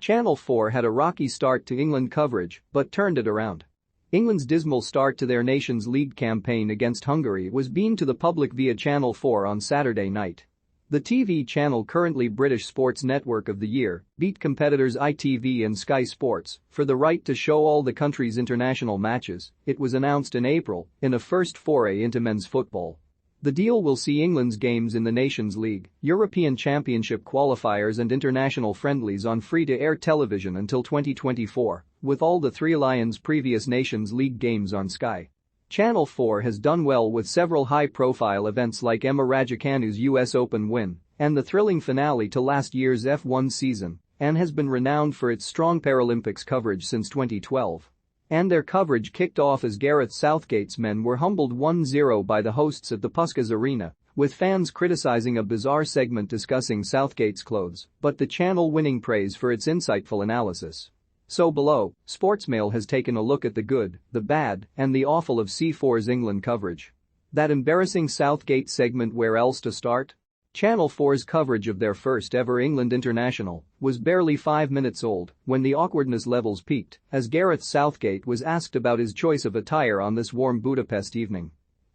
Channel 4 had a rocky start to England coverage but turned it around. England's dismal start to their Nations League campaign against Hungary was beamed to the public via Channel 4 on Saturday night. The TV channel, currently British Sports Network of the Year, beat competitors ITV and Sky Sports for the right to show all the country's international matches, it was announced in April, in a first foray into men's football. The deal will see England's games in the Nations League, European Championship qualifiers and international friendlies on free-to-air television until 2024, with all the Three Lions' previous Nations League games on Sky. Channel 4 has done well with several high-profile events like Emma Raducanu's US Open win and the thrilling finale to last year's F1 season, and has been renowned for its strong Paralympics coverage since 2012. And their coverage kicked off as Gareth Southgate's men were humbled 1-0 by the hosts at the Puskas Arena, with fans criticizing a bizarre segment discussing Southgate's clothes, but the channel winning praise for its insightful analysis. So below, Sportsmail has taken a look at the good, the bad, and the awful of C4's England coverage. That embarrassing Southgate segment, where else to start? Channel 4's coverage of their first ever England international was barely 5 minutes old when the awkwardness levels peaked as Gareth Southgate was asked about his choice of attire on this warm Budapest evening.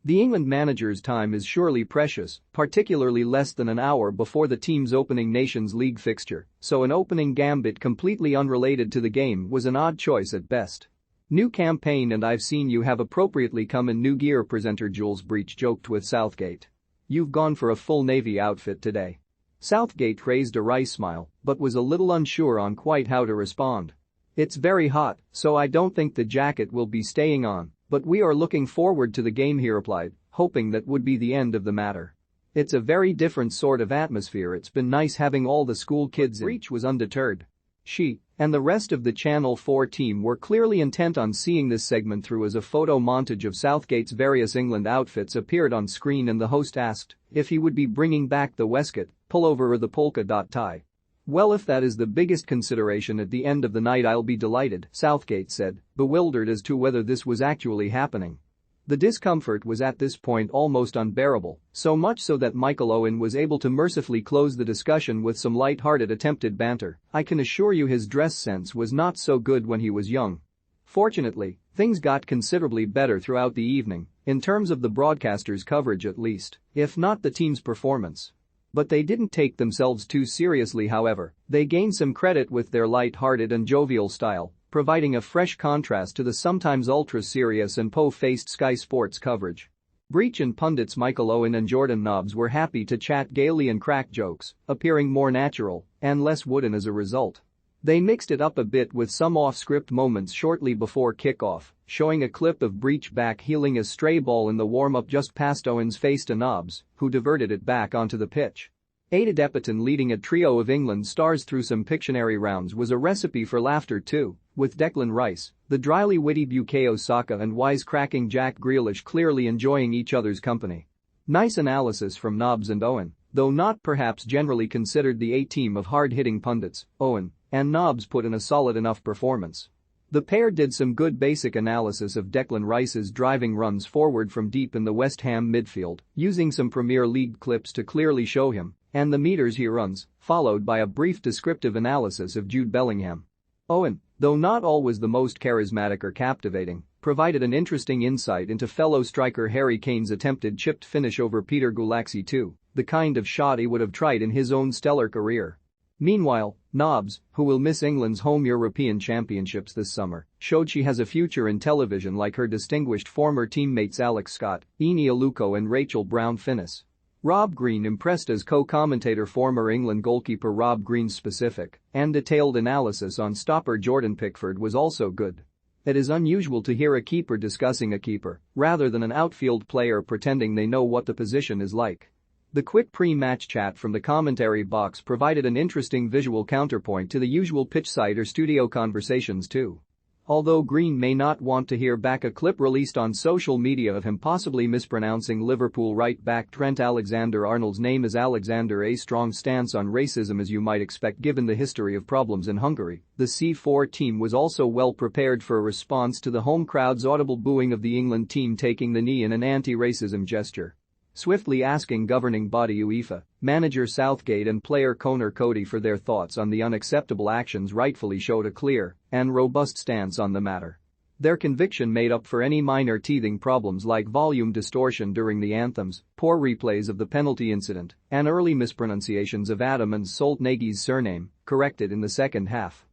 The England manager's time is surely precious, particularly less than an hour before the team's opening Nations League fixture, so an opening gambit completely unrelated to the game was an odd choice at best. New campaign and I've seen you have appropriately come in new gear, presenter Jules Breach joked with Southgate. You've gone for a full navy outfit today. Southgate raised a wry smile but was a little unsure on quite how to respond. It's very hot, so I don't think the jacket will be staying on, but we are looking forward to the game, he replied, hoping that would be the end of the matter. It's a very different sort of atmosphere. It's been nice having all the school kids in. Breach was undeterred. She and the rest of the Channel 4 team were clearly intent on seeing this segment through as a photo montage of Southgate's various England outfits appeared on screen and the host asked if he would be bringing back the waistcoat, pullover or the polka dot tie. Well, if that is the biggest consideration at the end of the night, I'll be delighted, Southgate said, bewildered as to whether this was actually happening. The discomfort was at this point almost unbearable, so much so that Michael Owen was able to mercifully close the discussion with some light-hearted attempted banter. I can assure you his dress sense was not so good when he was young. Fortunately, things got considerably better throughout the evening, in terms of the broadcaster's coverage at least, if not the team's performance. But they didn't take themselves too seriously, however. They gained some credit with their light-hearted and jovial style, providing a fresh contrast to the sometimes ultra-serious and po-faced Sky Sports coverage. Breach and pundits Michael Owen and Jordan Nobbs were happy to chat gaily and crack jokes, appearing more natural and less wooden as a result. They mixed it up a bit with some off-script moments shortly before kickoff, showing a clip of Breach back-heeling a stray ball in the warm-up just past Owen's face to Nobbs, who diverted it back onto the pitch. Ada Deppiton leading a trio of England stars through some Pictionary rounds was a recipe for laughter too, with Declan Rice, the dryly witty Bukayo Saka and wisecracking Jack Grealish clearly enjoying each other's company. Nice analysis from Nobbs and Owen, though not perhaps generally considered the A-team of hard-hitting pundits. Owen and Nobbs put in a solid enough performance. The pair did some good basic analysis of Declan Rice's driving runs forward from deep in the West Ham midfield, using some Premier League clips to clearly show him and the meters he runs, followed by a brief descriptive analysis of Jude Bellingham. Owen, though not always the most charismatic or captivating, provided an interesting insight into fellow striker Harry Kane's attempted chipped finish over Peter Gulaxy too, the kind of shot he would have tried in his own stellar career. Meanwhile, Nobbs, who will miss England's home European Championships this summer, showed she has a future in television like her distinguished former teammates Alex Scott, Eni Aluko and Rachel Brown-Finnis. Rob Green impressed as co-commentator. Former England goalkeeper Rob Green's specific and detailed analysis on stopper Jordan Pickford was also good. It is unusual to hear a keeper discussing a keeper, rather than an outfield player pretending they know what the position is like. The quick pre-match chat from the commentary box provided an interesting visual counterpoint to the usual pitchside or studio conversations too. Although Green may not want to hear back a clip released on social media of him possibly mispronouncing Liverpool right-back Trent Alexander-Arnold's name as Alexander, a strong stance on racism as you might expect given the history of problems in Hungary, the C4 team was also well prepared for a response to the home crowd's audible booing of the England team taking the knee in an anti-racism gesture. swiftly asking governing body UEFA, manager Southgate and player Conor Coady for their thoughts on the unacceptable actions rightfully showed a clear and robust stance on the matter. Their conviction made up for any minor teething problems like volume distortion during the anthems, poor replays of the penalty incident, and early mispronunciations of Adam and Soltnagy's surname, corrected in the second half.